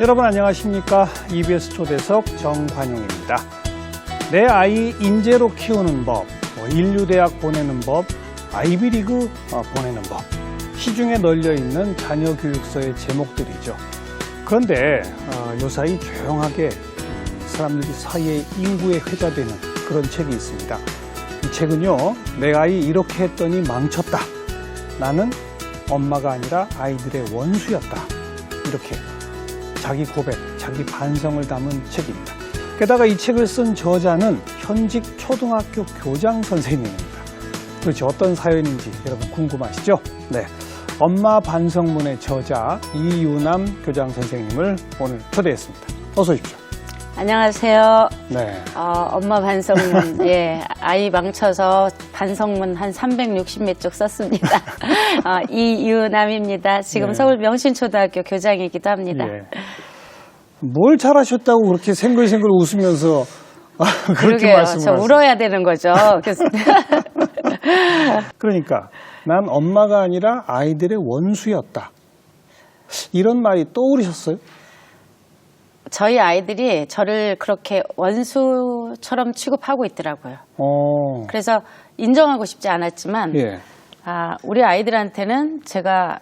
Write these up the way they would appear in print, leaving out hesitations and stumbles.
여러분 안녕하십니까? EBS 초대석 정관용입니다. 내 아이 인재로 키우는 법, 인류대학 보내는 법, 아이비리그 보내는 법, 시중에 널려있는 자녀교육서의 제목들이죠. 그런데 요사이 조용하게 사람들이 사이에 인구에 회자되는 그런 책이 있습니다. 이 책은요, 내 아이 이렇게 했더니 망쳤다. 나는 엄마가 아니라 아이들의 원수였다. 이렇게 자기 고백, 자기 반성을 담은 책입니다. 게다가 이 책을 쓴 저자는 현직 초등학교 교장 선생님입니다. 도대체 어떤 사연인지 여러분 궁금하시죠? 네, 엄마 반성문의 저자 이유남 교장 선생님을 오늘 초대했습니다. 어서 오십시오. 안녕하세요. 네. 엄마 반성문, 예, 아이 망쳐서 반성문 한 360몇 쪽 썼습니다. 이유남입니다. 지금 네. 서울 명신초등학교 교장이기도 합니다. 예. 뭘 잘하셨다고 그렇게 생글생글 웃으면서 그렇게 그러게요. 말씀을 저 울어야 되는 거죠. 그래서 그러니까 난 엄마가 아니라 아이들의 원수였다. 이런 말이 떠오르셨어요? 저희 아이들이 저를 그렇게 원수처럼 취급하고 있더라고요. 그래서 인정하고 싶지 않았지만 예. 우리 아이들한테는 제가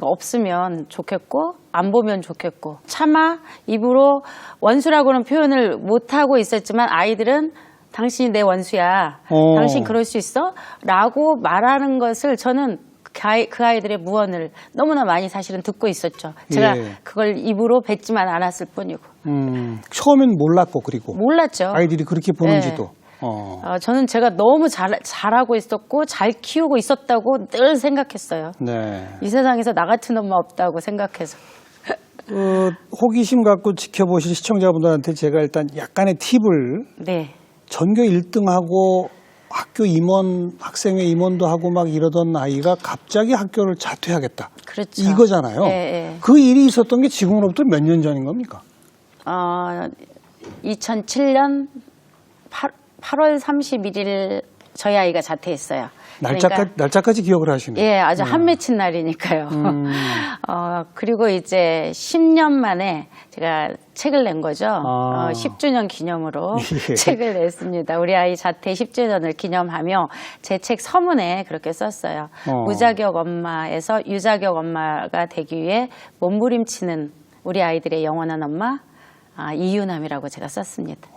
없으면 좋겠고 안 보면 좋겠고 차마 입으로 원수라고는 표현을 못하고 있었지만 아이들은 당신이 내 원수야. 당신 그럴 수 있어? 라고 말하는 것을 저는 그 아이들의 무언을 너무나 많이 사실은 듣고 있었죠. 제가 그걸 입으로 뱉지만 않았을 뿐이고. 처음엔 몰랐고 그리고 몰랐죠. 아이들이 그렇게 보는지도. 저는 제가 너무 잘하고 있었고 잘 키우고 있었다고 늘 생각했어요. 네. 이 세상에서 나 같은 엄마 없다고 생각해서. 호기심 갖고 지켜보실 시청자분들한테 제가 일단 약간의 팁을 네. 전교 1등하고 학교 임원, 학생회 임원도 하고 막 이러던 아이가 갑자기 학교를 자퇴하겠다. 그렇죠. 이거잖아요. 네. 그 일이 있었던 게 지금으로부터 몇 년 전인 겁니까? 2007년 8월 31일 저희 아이가 자퇴했어요. 날짜까지 기억을 하시네요. 예, 아주 한 맺힌 날이니까요. 그리고 이제 10년 만에 제가 책을 낸 거죠. 10주년 기념으로 책을 냈습니다. 우리 아이 자퇴 10주년을 기념하며 제 책 서문에 그렇게 썼어요. 무자격 엄마에서 유자격 엄마가 되기 위해 몸부림치는 우리 아이들의 영원한 엄마 이유남이라고 제가 썼습니다.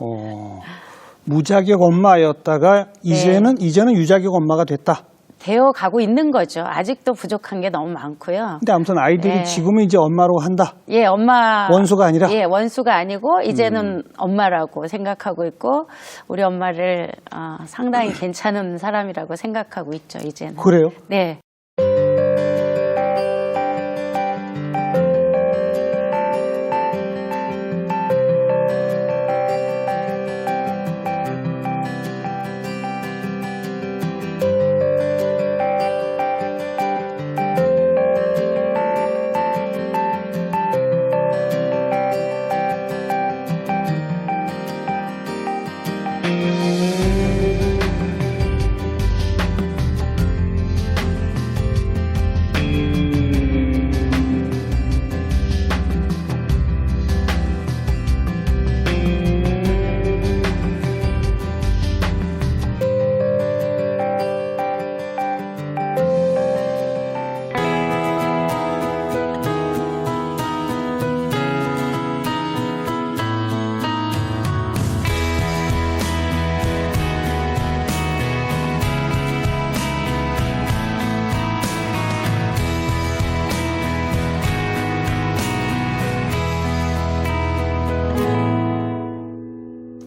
무자격 엄마였다가 이제는 유자격 엄마가 됐다. 되어 가고 있는 거죠. 아직도 부족한 게 너무 많고요. 근데 아무튼 아이들이 지금은 이제 엄마로 한다. 예, 엄마 원수가 아니라. 예, 원수가 아니고 이제는 엄마라고 생각하고 있고 우리 엄마를 상당히 괜찮은 사람이라고 생각하고 있죠. 이제는. 그래요? 네.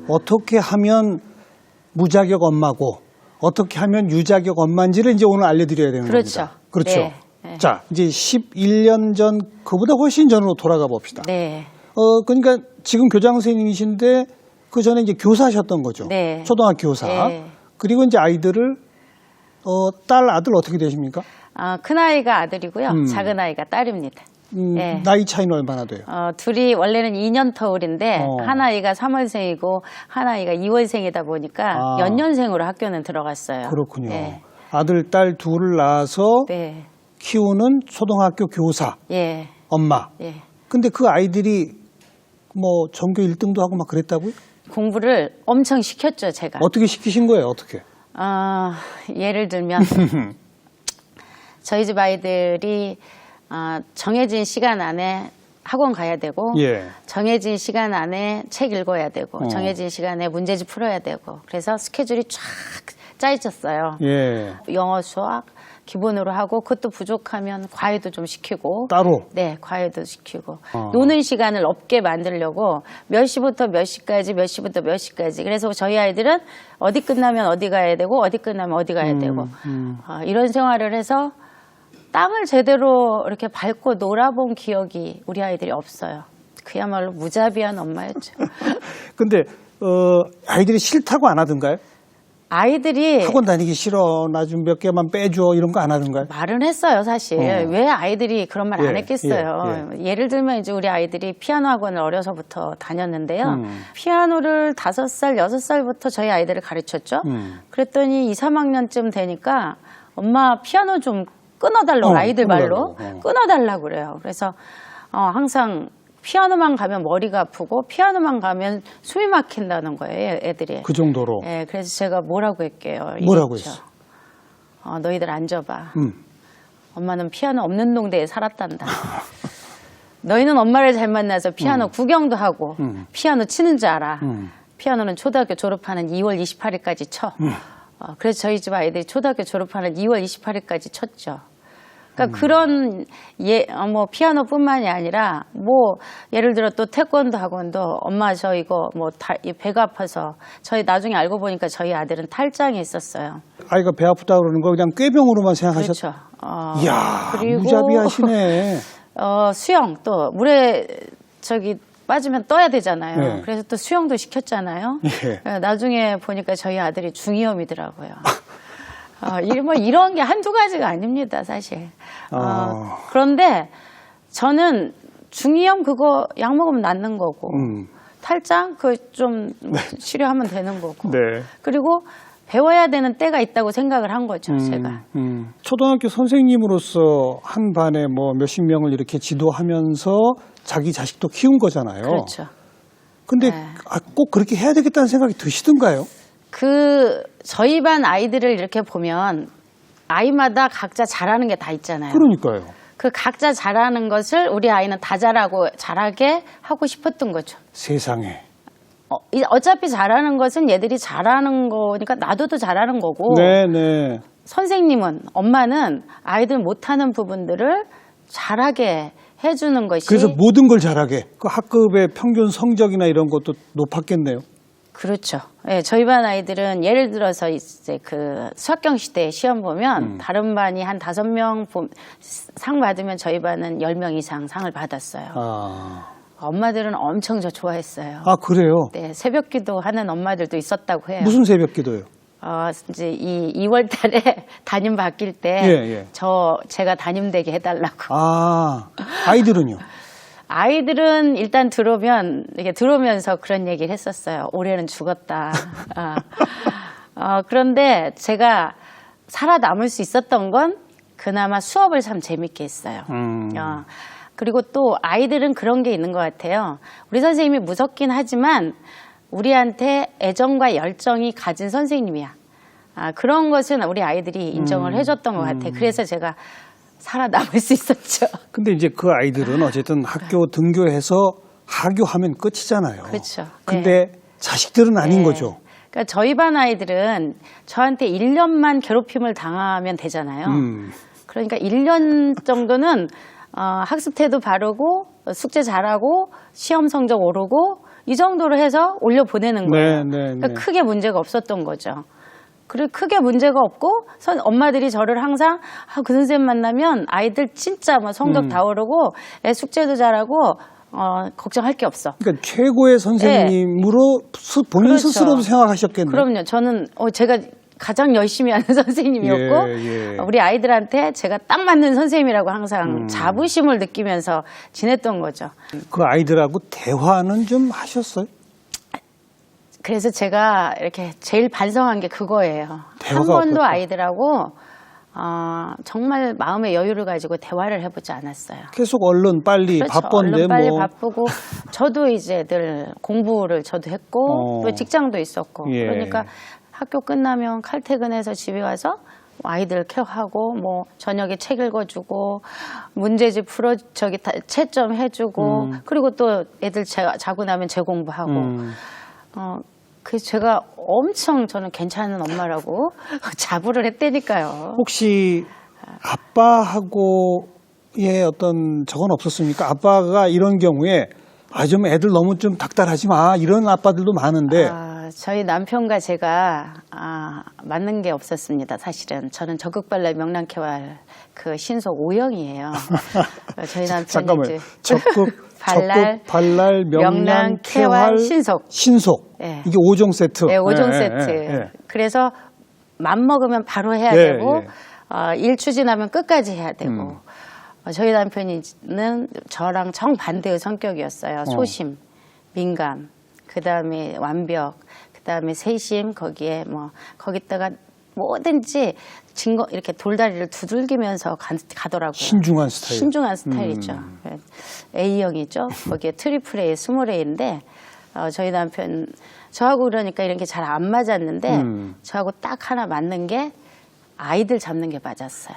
어떻게 하면 무자격 엄마고 어떻게 하면 유자격 엄마인지를 이제 오늘 알려드려야 되는 겁니다. 그렇죠. 네. 자, 이제 11년 전, 그보다 훨씬 전으로 돌아가 봅시다. 네. 그러니까 지금 교장 선생님이신데 그 전에 이제 교사셨던 거죠. 네. 초등학교 교사. 네. 그리고 이제 아이들을 딸, 아들 어떻게 되십니까? 큰 아이가 아들이고요. 작은 아이가 딸입니다. 네. 나이 차이는 얼마나 돼요? 둘이 원래는 2년 터울인데 한 아이가 3월생이고 한 아이가 2월생이다 보니까 연년생으로 학교는 들어갔어요. 그렇군요. 네. 아들, 딸 둘을 낳아서 네. 키우는 초등학교 교사, 예. 엄마. 예. 근데 그 아이들이 뭐 전교 1등도 하고 막 그랬다고요? 공부를 엄청 시켰죠, 제가. 어떻게 시키신 거예요? 어떻게? 예를 들면 저희 집 아이들이 정해진 시간 안에 학원 가야 되고 예. 정해진 시간 안에 책 읽어야 되고 정해진 시간에 문제집 풀어야 되고 그래서 스케줄이 쫙 짜 있었어요. 예. 영어, 수학 기본으로 하고 그것도 부족하면 과외도 좀 시키고 따로? 네, 과외도 시키고 노는 시간을 없게 만들려고 몇 시부터 몇 시까지 몇 시부터 몇 시까지 그래서 저희 아이들은 어디 끝나면 어디 가야 되고 어디 끝나면 어디 가야 되고 이런 생활을 해서 땅을 제대로 이렇게 밟고 놀아본 기억이 우리 아이들이 없어요. 그야말로 무자비한 엄마였죠. 근데 아이들이 싫다고 안 하던가요? 아이들이 학원 다니기 싫어. 나 좀 몇 개만 빼줘. 이런 거 안 하던가요? 말은 했어요, 사실. 왜 아이들이 그런 말 안 예, 했겠어요. 예를 들면 이제 우리 아이들이 피아노 학원을 어려서부터 다녔는데요. 피아노를 5살, 6살부터 저희 아이들을 가르쳤죠. 그랬더니 2, 3학년쯤 되니까 엄마 피아노 좀 끊어달라고 아이들 말로 끊어달라고 그래요. 그래서 항상 피아노만 가면 머리가 아프고 피아노만 가면 숨이 막힌다는 거예요, 애들이. 그 정도로. 예, 그래서 제가 뭐라고 할게요. 뭐라고 얘기했죠. 했어? 너희들 앉아봐. 엄마는 피아노 없는 동네에 살았단다. 너희는 엄마를 잘 만나서 피아노 구경도 하고 피아노 치는 줄 알아. 피아노는 초등학교 졸업하는 2월 28일까지 쳐. 그래서 저희 집 아이들이 초등학교 졸업하는 2월 28일까지 쳤죠. 그러니까 그런 뭐 피아노뿐만이 아니라 뭐 예를 들어 또 태권도 학원도 엄마 저 이거 뭐 배가 아파서 저희 나중에 알고 보니까 저희 아들은 탈장이 있었어요. 아이가 배 아프다 그러는 거 그냥 꾀병으로만 생각하셨죠? 그렇죠. 이야, 그리고 무자비하시네. 수영 또 물에 빠지면 떠야 되잖아요. 네. 그래서 또 수영도 시켰잖아요. 예. 나중에 보니까 저희 아들이 중이염이더라고요. 뭐 이런 게 한두 가지가 아닙니다, 사실. 그런데 저는 중이염 그거 약 먹으면 낫는 거고 탈장 그 좀 치료하면 되는 거고. 네. 그리고 배워야 되는 때가 있다고 생각을 한 거죠, 제가. 초등학교 선생님으로서 한 반에 뭐 몇십 명을 이렇게 지도하면서 자기 자식도 키운 거잖아요. 그렇죠. 근데 네. 꼭 그렇게 해야 되겠다는 생각이 드시던가요? 저희 반 아이들을 이렇게 보면 아이마다 각자 잘하는 게 다 있잖아요. 그러니까요. 그 각자 잘하는 것을 우리 아이는 다 잘하게 하고 싶었던 거죠. 세상에. 어차피 잘하는 것은 얘들이 잘하는 거니까 놔둬도 잘하는 거고. 네네. 선생님은, 엄마는 아이들 못하는 부분들을 잘하게 해주는 것이. 그래서 모든 걸 잘하게. 그 학급의 평균 성적이나 이런 것도 높았겠네요. 그렇죠. 예, 저희 반 아이들은 예를 들어서 이제 그 수학경 시대 시험 보면 다른 반이 한 5명 상 받으면 저희 반은 10명 이상 상을 받았어요. 엄마들은 엄청 저 좋아했어요. 아, 그래요? 네, 새벽 기도 하는 엄마들도 있었다고 해요. 무슨 새벽 기도요? 이제 이 2월 달에 담임 바뀔 때 예. 제가 담임되게 해달라고. 아이들은요? 아이들은 일단 들어오면서 그런 얘기를 했었어요. 올해는 죽었다. 그런데 제가 살아남을 수 있었던 건 그나마 수업을 참 재밌게 했어요. 그리고 또 아이들은 그런 게 있는 것 같아요. 우리 선생님이 무섭긴 하지만 우리한테 애정과 열정이 가진 선생님이야. 그런 것은 우리 아이들이 인정을 해줬던 것 같아요. 그래서 제가 살아남을 수 있었죠. 근데 이제 그 아이들은 어쨌든 학교 등교해서 하교하면 끝이잖아요. 그렇죠. 근데 자식들은 아닌 거죠. 그러니까 저희 반 아이들은 저한테 1년만 괴롭힘을 당하면 되잖아요. 그러니까 1년 정도는 학습 태도 바르고 숙제 잘하고 시험 성적 오르고 이 정도로 해서 올려 보내는 거예요. 그러니까 크게 문제가 없었던 거죠. 그리고 크게 문제가 없고 엄마들이 저를 항상 그 선생님 만나면 아이들 진짜 뭐 성적 다 오르고 애 숙제도 잘하고 걱정할 게 없어. 그러니까 최고의 선생님으로 본인 그렇죠. 스스로도 생각하셨겠네요. 그럼요. 저는 제가 가장 열심히 하는 선생님이었고 우리 아이들한테 제가 딱 맞는 선생님이라고 항상 자부심을 느끼면서 지냈던 거죠. 그 아이들하고 대화는 좀 하셨어요? 그래서 제가 이렇게 제일 반성한 게 그거예요. 한 대화가 번도 어떨까? 아이들하고 정말 마음의 여유를 가지고 대화를 해보지 않았어요. 계속 얼른 빨리 그렇죠. 바쁜데 얼른 빨리 뭐. 바쁘고 저도 이제 늘 공부를 저도 했고 또 직장도 있었고 예. 그러니까 학교 끝나면 칼퇴근해서 집에 와서 아이들 케어하고 뭐 저녁에 책 읽어주고 문제집 풀어 채점 해주고 그리고 또 애들 자고 나면 재공부하고 그래서 제가 엄청 저는 괜찮은 엄마라고 자부를 했다니까요. 혹시 아빠하고의 어떤 적은 없었습니까? 아빠가 이런 경우에 좀 애들 너무 좀 닥달하지 마 이런 아빠들도 많은데 저희 남편과 제가 맞는 게 없었습니다. 사실은 저는 적극발랄 명랑쾌활 그 신속 O형이에요. 저희 남편이 잠깐만요. 이제 발랄 명랑쾌활 신속. 네. 이게 5종 세트. 네, 5종 세트. 그래서 맘먹으면 바로 해야 되고 일 추진하면 끝까지 해야 되고 저희 남편은 저랑 정반대의 성격이었어요. 소심, 민감, 그다음에 완벽, 그다음에 세심, 거기다가 뭐든지 이렇게 돌다리를 두들기면서 가더라고요. 신중한 스타일. 신중한 스타일이죠. A형이죠. 거기에 트리플 A, 스몰 A인데 저희 남편 저하고 그러니까 이런 게 잘 안 맞았는데 저하고 딱 하나 맞는 게 아이들 잡는 게 맞았어요.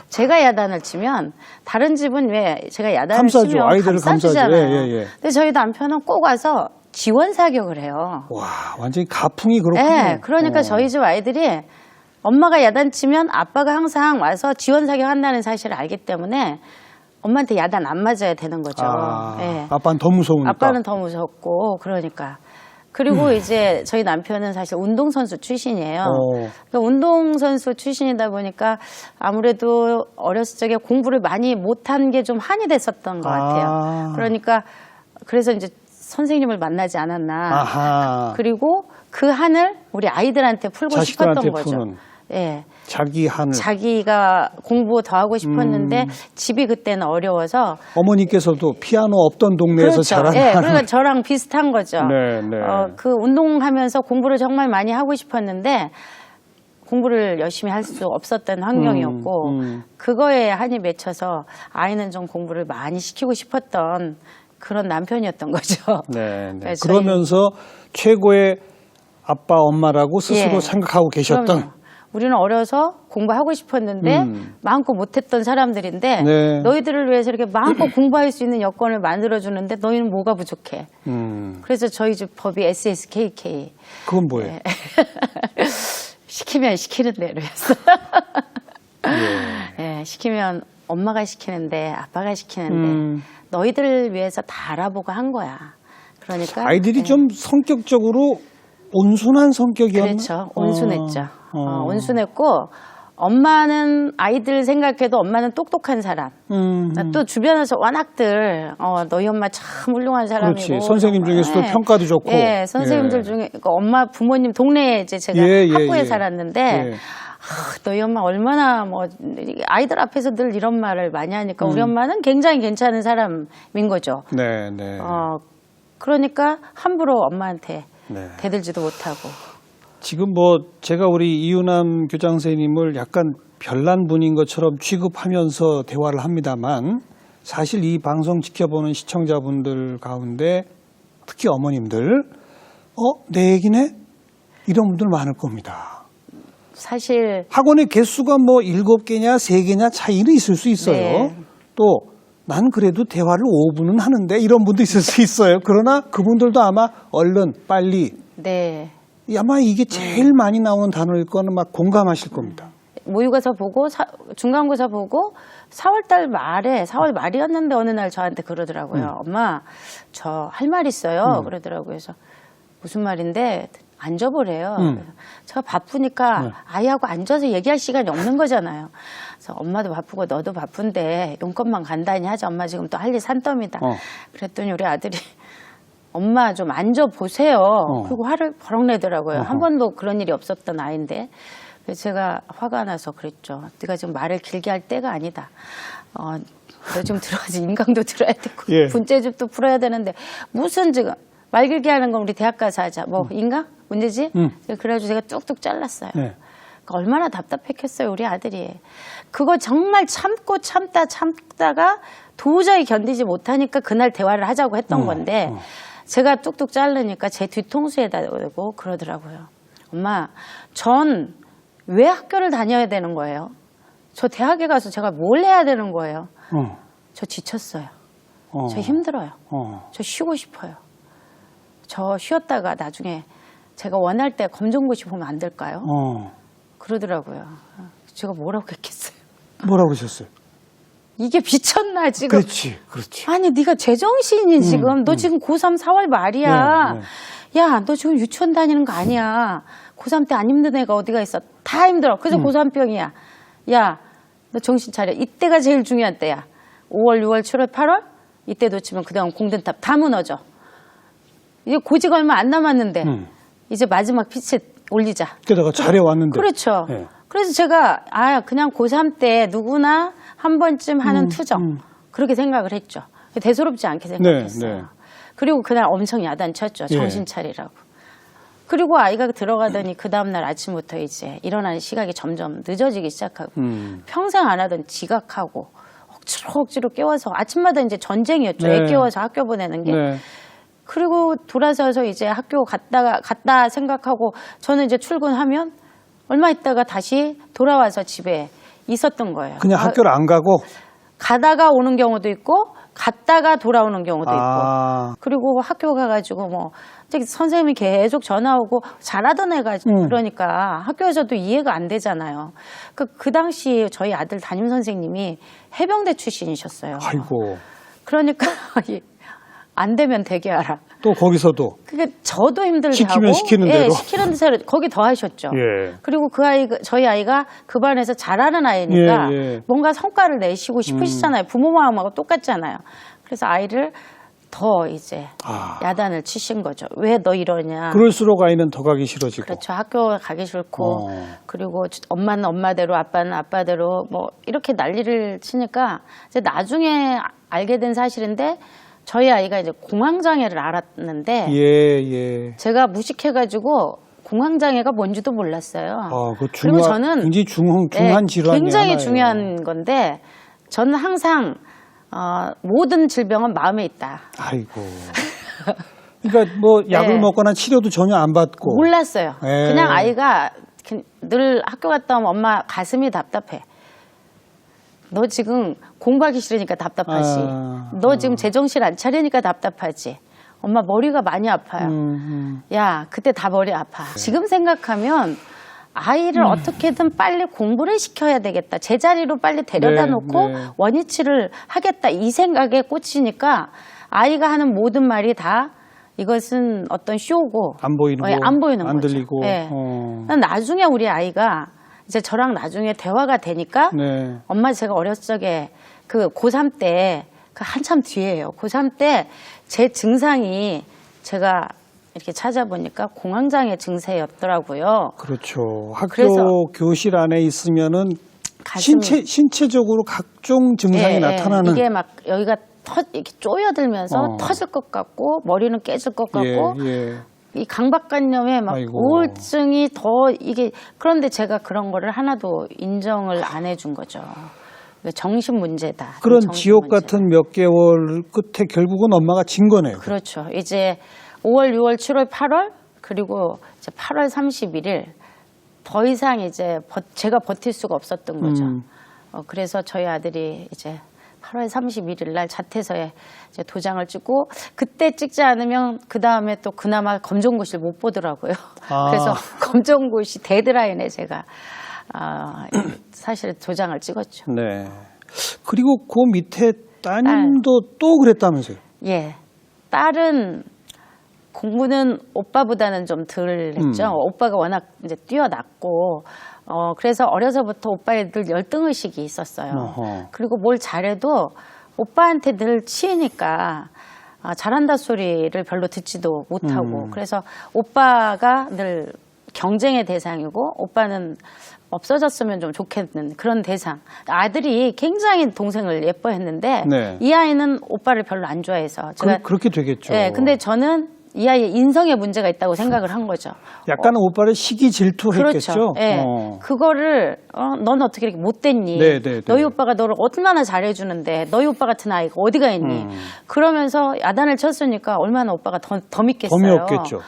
제가 야단을 치면 다른 집은 왜 제가 야단을 감싸죠. 치면 아이들을 감싸주잖아요. 예. 근데 저희 남편은 꼭 와서 지원 사격을 해요. 와, 완전히 가풍이 그렇군요. 네, 그러니까 저희 집 아이들이 엄마가 야단 치면 아빠가 항상 와서 지원 사격한다는 사실을 알기 때문에 엄마한테 야단 안 맞아야 되는 거죠. 네. 아빠는 더 무서우니까. 아빠는 더 무섭고 그러니까. 그리고 이제 저희 남편은 사실 운동선수 출신이에요. 그러니까 운동선수 출신이다 보니까 아무래도 어렸을 적에 공부를 많이 못한 게 좀 한이 됐었던 것 같아요. 그러니까 그래서 이제 선생님을 만나지 않았나. 그리고 그 한을 우리 아이들한테 풀고 싶었던 거죠. 푸는. 예. 자기 한을. 자기가 공부 더 하고 싶었는데 집이 그때는 어려워서 어머니께서도 피아노 없던 동네에서 자란 예, 그러니까 저랑 비슷한 거죠. 네. 그 운동하면서 공부를 정말 많이 하고 싶었는데 공부를 열심히 할 수 없었던 환경이었고 그거에 한이 맺혀서 아이는 좀 공부를 많이 시키고 싶었던 그런 남편이었던 거죠. 네. 그러면서 최고의 아빠, 엄마라고 스스로 생각하고 계셨던. 그럼요. 우리는 어려서 공부하고 싶었는데 마음껏 못했던 사람들인데 너희들을 위해서 이렇게 마음껏 공부할 수 있는 여건을 만들어주는데 너희는 뭐가 부족해. 그래서 저희 집 법이 SSKK. 그건 뭐예요? 네. 시키면 시키는 대로였어요. 네, 시키면 엄마가 시키는데 아빠가 시키는데 너희들을 위해서 다 알아보고 한 거야. 그러니까 아이들이 좀 성격적으로 온순한 성격이었나? 그렇죠. 온순했죠. 온순했고 엄마는 아이들 생각해도 엄마는 똑똑한 사람. 또 주변에서 워낙들 너희 엄마 참 훌륭한 사람이고. 그렇지. 선생님 중에서도 평가도 좋고. 예, 선생님들 중에 그러니까 엄마 부모님 동네에 이제 제가 학부에 살았는데 너희 엄마 얼마나 아이들 앞에서 늘 이런 말을 많이 하니까 우리 엄마는 굉장히 괜찮은 사람인 거죠. 네. 그러니까 함부로 엄마한테 대들지도 못하고. 지금 제가 우리 이유남 교장 선생님을 약간 별난 분인 것처럼 취급하면서 대화를 합니다만 사실 이 방송 지켜보는 시청자분들 가운데 특히 어머님들 내 얘기네? 이런 분들 많을 겁니다. 사실 학원의 개수가 7개냐 3개냐 차이는 있을 수 있어요. 네. 또 난 그래도 대화를 5분은 하는데 이런 분도 있을 수 있어요. 그러나 그분들도 아마 얼른 빨리 아마 이게 제일 많이 나오는 단어일 거는 막 공감하실 겁니다. 모의고사 보고 중간고사 보고 4월 말이었는데 어느 날 저한테 그러더라고요. 엄마 저 할 말 있어요. 그러더라고요. 그래서 무슨 말인데 앉아보래요. 제가 바쁘니까 아이하고 앉아서 얘기할 시간이 없는 거잖아요. 그래서 엄마도 바쁘고 너도 바쁜데 용건만 간단히 하자. 엄마 지금 또 할 일 산더미다. 그랬더니 우리 아들이 엄마 좀 앉아보세요. 그리고 화를 버럭 내더라고요. 한 번도 그런 일이 없었던 아이인데. 그래서 제가 화가 나서 그랬죠. 네가 지금 말을 길게 할 때가 아니다. 너 좀 들어가지. 인강도 들어야 되고 분재집도 풀어야 되는데 무슨 지금 말 길게 하는 건 우리 대학 가서 하자. 인강? 문제지? 그래가지고 제가 뚝뚝 잘랐어요. 그러니까 얼마나 답답했겠어요, 우리 아들이. 그거 정말 참다가 도저히 견디지 못하니까 그날 대화를 하자고 했던 건데 제가 뚝뚝 자르니까 제 뒤통수에다 대고 그러더라고요. 엄마, 전 왜 학교를 다녀야 되는 거예요? 저 대학에 가서 제가 뭘 해야 되는 거예요? 저 지쳤어요. 저 힘들어요. 저 쉬고 싶어요. 저 쉬었다가 나중에 제가 원할 때 검정고시 보면 안 될까요? 그러더라고요. 제가 뭐라고 했겠어요? 뭐라고 그러셨어요? 이게 미쳤나 지금? 그렇지. 아니 네가 제정신이 지금 너 지금 고3 4월 말이야. 네. 야, 너 지금 유치원 다니는 거 아니야. 고3 때 안 힘든 애가 어디가 있어. 다 힘들어. 그래서 고3병이야. 야, 너 정신 차려. 이때가 제일 중요한 때야. 5월, 6월, 7월, 8월 이때 놓치면 그다음 공든탑 다 무너져. 이제 고직 얼마 안 남았는데 이제 마지막 빛을 올리자. 게다가 잘해왔는데. 그렇죠. 네. 그래서 제가 그냥 고3 때 누구나 한 번쯤 하는 투정 그렇게 생각을 했죠. 대수롭지 않게 생각했어요. 네. 그리고 그날 엄청 야단쳤죠. 정신 차리라고. 그리고 아이가 들어가더니 그 다음날 아침부터 이제 일어나는 시각이 점점 늦어지기 시작하고 평생 안 하던 지각하고 억지로 깨워서 아침마다 이제 전쟁이었죠. 애 깨워서 학교 보내는 게. 네. 그리고 돌아서서 이제 학교 갔다 생각하고 저는 이제 출근하면 얼마 있다가 다시 돌아와서 집에 있었던 거예요. 그냥 학교를 안 가고? 가다가 오는 경우도 있고 갔다가 돌아오는 경우도 있고 그리고 학교 가가지고 뭐 선생님이 계속 전화 오고 잘하던 애가 그러니까 학교에서도 이해가 안 되잖아요. 그 당시 저희 아들 담임 선생님이 해병대 출신이셨어요. 아이고. 그러니까 안 되면 되게 하라. 또 거기서도. 그게 저도 힘들게 시키면 하고 시키는 대로. 시키는 대로 거기 더 하셨죠. 예. 그리고 저희 아이가 그 반에서 잘하는 아이니까 뭔가 성과를 내시고 싶으시잖아요. 부모 마음하고 똑같잖아요. 그래서 아이를 더 이제 야단을 치신 거죠. 왜 너 이러냐. 그럴수록 아이는 더 가기 싫어지고. 그렇죠. 학교 가기 싫고 그리고 엄마는 엄마대로 아빠는 아빠대로 뭐 이렇게 난리를 치니까 이제 나중에 알게 된 사실인데 저희 아이가 이제 공황장애를 알았는데 제가 무식해가지고 공황장애가 뭔지도 몰랐어요. 그리고 저는 굉장히 중한 질환이 굉장히 하나예요. 중요한 건데 저는 항상 모든 질병은 마음에 있다. 아이고. 그러니까 뭐 약을 먹거나 치료도 전혀 안 받고. 몰랐어요. 그냥 아이가 늘 학교 갔다 오면 엄마 가슴이 답답해. 너 지금 공부하기 싫으니까 답답하지. 너 지금 제정신 안 차리니까 답답하지. 엄마 머리가 많이 아파요. 야, 그때 다 머리 아파. 지금 생각하면 아이를 어떻게든 빨리 공부를 시켜야 되겠다. 제자리로 빨리 데려다 놓고 원위치를 하겠다. 이 생각에 꽂히니까 아이가 하는 모든 말이 다 이것은 어떤 쇼고 안 보이는 거, 안 보이는 안 거죠. 들리고. 나중에 우리 아이가 이제 저랑 나중에 대화가 되니까 엄마 제가 어렸을 적에 그 고3 때 그 한참 뒤에요. 고3 때 제 증상이 제가 이렇게 찾아보니까 공황장애 증세였더라고요. 그렇죠. 학교 교실 안에 있으면은 신체적으로 각종 증상이 나타나는. 이게 막 여기가 이렇게 쪼여들면서 터질 것 같고 머리는 깨질 것 같고 이 강박관념에 막 우울증이 더 이게 그런데 제가 그런 거를 하나도 인정을 안 해준 거죠. 정신 문제다. 그런 지옥 같은 몇 개월 끝에 결국은 엄마가 진 거네요. 그렇죠. 이제 5월, 6월, 7월, 8월 그리고 이제 8월 31일 더 이상 이제 제가 버틸 수가 없었던 거죠. 그래서 저희 아들이 이제 8월 31일 날 자퇴서에 이제 도장을 찍고 그때 찍지 않으면 그 다음에 또 그나마 검정고시를 못 보더라고요. 그래서 검정고시 데드라인에 제가 사실 도장을 찍었죠. 네. 그리고 그 밑에 따님도 또 그랬다면서요? 예. 딸은 공부는 오빠보다는 좀 덜 했죠. 오빠가 워낙 이제 뛰어났고, 그래서 어려서부터 오빠에 늘 열등의식이 있었어요. 그리고 뭘 잘해도 오빠한테 늘 치이니까 잘한다 소리를 별로 듣지도 못하고, 그래서 오빠가 늘 경쟁의 대상이고, 오빠는 없어졌으면 좀 좋겠는 그런 대상. 아들이 굉장히 동생을 예뻐했는데 이 아이는 오빠를 별로 안 좋아해서 제가 그렇게 되겠죠. 네, 근데 저는 이 아이의 인성에 문제가 있다고 생각을 한 거죠. 약간은 오빠를 시기 질투했겠죠. 그렇죠. 예. 그거를 넌 어떻게 이렇게 못됐니? 네, 네, 네. 너희 오빠가 너를 얼마나 잘해주는데 너희 오빠 같은 아이가 어디가 있니? 그러면서 야단을 쳤으니까 얼마나 오빠가 더 믿겠어요. 범이 없겠죠.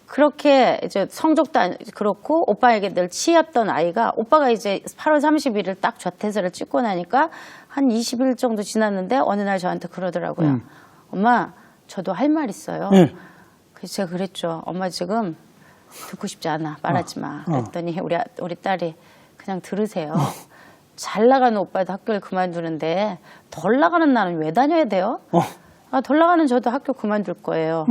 그렇게 이제 성적도 그렇고 오빠에게 늘 치였던 아이가 오빠가 이제 8월 30일을 딱 좌태서를 찍고 나니까 한 20일 정도 지났는데 어느 날 저한테 그러더라고요. 엄마, 저도 할 말 있어요. 네. 그래서 제가 그랬죠. 엄마 지금 듣고 싶지 않아. 말하지 마. 그랬더니 우리 딸이 그냥 들으세요. 잘 나가는 오빠도 학교를 그만두는데 덜 나가는 나는 왜 다녀야 돼요? 덜 나가는 저도 학교 그만둘 거예요.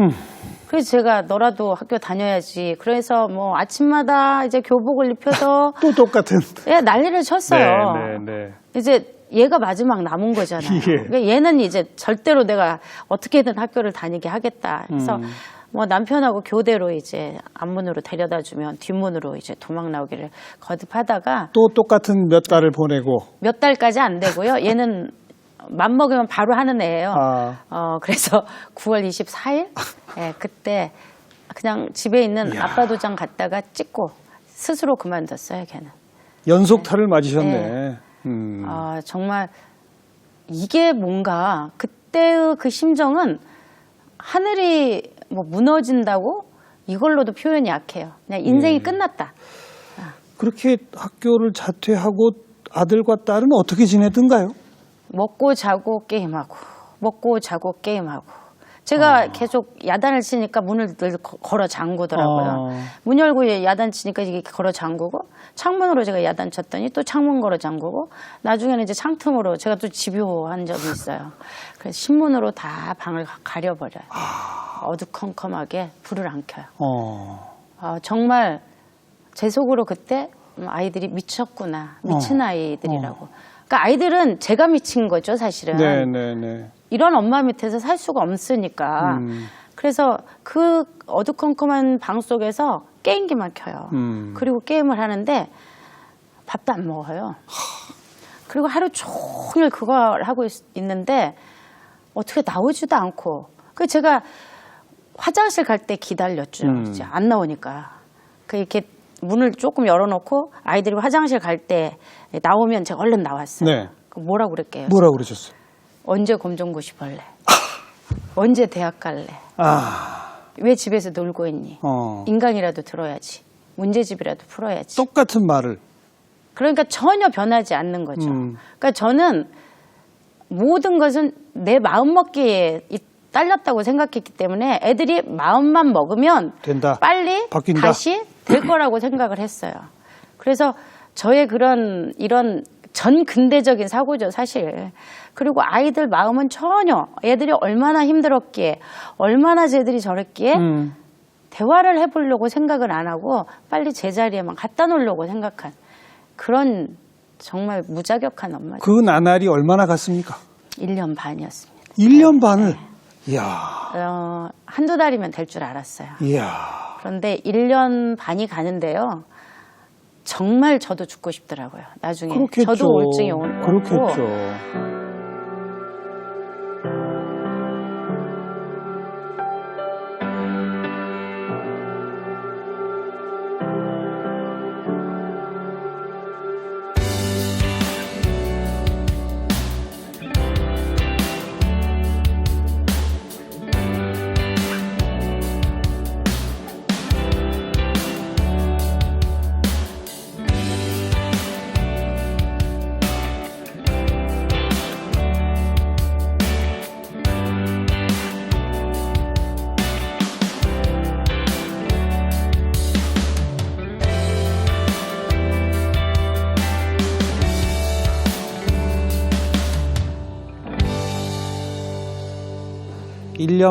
그래서 제가 너라도 학교 다녀야지. 그래서 뭐 아침마다 이제 교복을 입혀서 또 똑같은. 예, 난리를 쳤어요. 네. 이제 얘가 마지막 남은 거잖아요. 예. 그러니까 얘는 이제 절대로 내가 어떻게든 학교를 다니게 하겠다. 그래서 뭐 남편하고 교대로 이제 앞문으로 데려다 주면 뒷문으로 이제 도망 나오기를 거듭하다가 또 똑같은 몇 달을 보내고. 몇 달까지 안 되고요. 얘는 맘먹으면 바로 하는 애예요. 그래서 9월 24일 예, 그때 그냥 집에 있는 이야. 아빠 도장 갖다가 찍고 스스로 그만뒀어요. 걔는. 연속타를 맞으셨네. 정말 이게 뭔가 그때의 그 심정은 하늘이 뭐 무너진다고 이걸로도 표현이 약해요. 그냥 인생이 끝났다. 그렇게 학교를 자퇴하고 아들과 딸은 어떻게 지내던가요? 먹고 자고 게임하고 먹고 자고 게임하고 제가 계속 야단을 치니까 문을 늘 걸어 잠그더라고요. 문 열고 야단 치니까 이게 걸어 잠그고 창문으로 제가 야단 쳤더니 또 창문 걸어 잠그고 나중에는 이제 창틈으로 제가 또 집요한 적이 있어요. 그래서 신문으로 다 방을 가려버려요. 어두컴컴하게 불을 안 켜요. 정말 제 속으로 그때 아이들이 미쳤구나. 미친 아이들이라고. 그러니까 아이들은 제가 미친 거죠, 사실은. 네. 이런 엄마 밑에서 살 수가 없으니까. 그래서 그 어두컴컴한 방 속에서 게임기만 켜요. 그리고 게임을 하는데 밥도 안 먹어요. 그리고 하루 종일 그걸 하고 있는데 어떻게 나오지도 않고. 그 제가 화장실 갈 때 기다렸죠. 이제 안 나오니까. 그 이렇게 문을 조금 열어놓고 아이들이 화장실 갈 때 나오면 제가 얼른 나왔어요. 네. 뭐라고 그럴게요? 뭐라고 그러셨어요? 언제 검정고시 볼래? 언제 대학 갈래? 왜 집에서 놀고 있니? 인강이라도 들어야지. 문제집이라도 풀어야지. 똑같은 말을. 그러니까 전혀 변하지 않는 거죠. 그러니까 저는 모든 것은 내 마음먹기에 딸렸다고 생각했기 때문에 애들이 마음만 먹으면 된다. 빨리 바뀐다. 다시 될 거라고 생각을 했어요. 그래서 저의 이런 전 근대적인 사고죠, 사실. 그리고 아이들 마음은 전혀 애들이 얼마나 힘들었기에 얼마나 쟤들이 저랬기에 대화를 해보려고 생각을 안 하고 빨리 제자리에만 갖다 놓으려고 생각한 그런 정말 무자격한 엄마죠. 그 나날이 얼마나 갔습니까? 1년 반이었습니다. 1년 반을? 이야. 한두 달이면 될 줄 알았어요. 이야. 그런데 1년 반이 가는데요. 정말 저도 죽고 싶더라고요. 나중에. 그렇겠죠. 저도 우울증이 오는 거 그렇겠죠. 일 년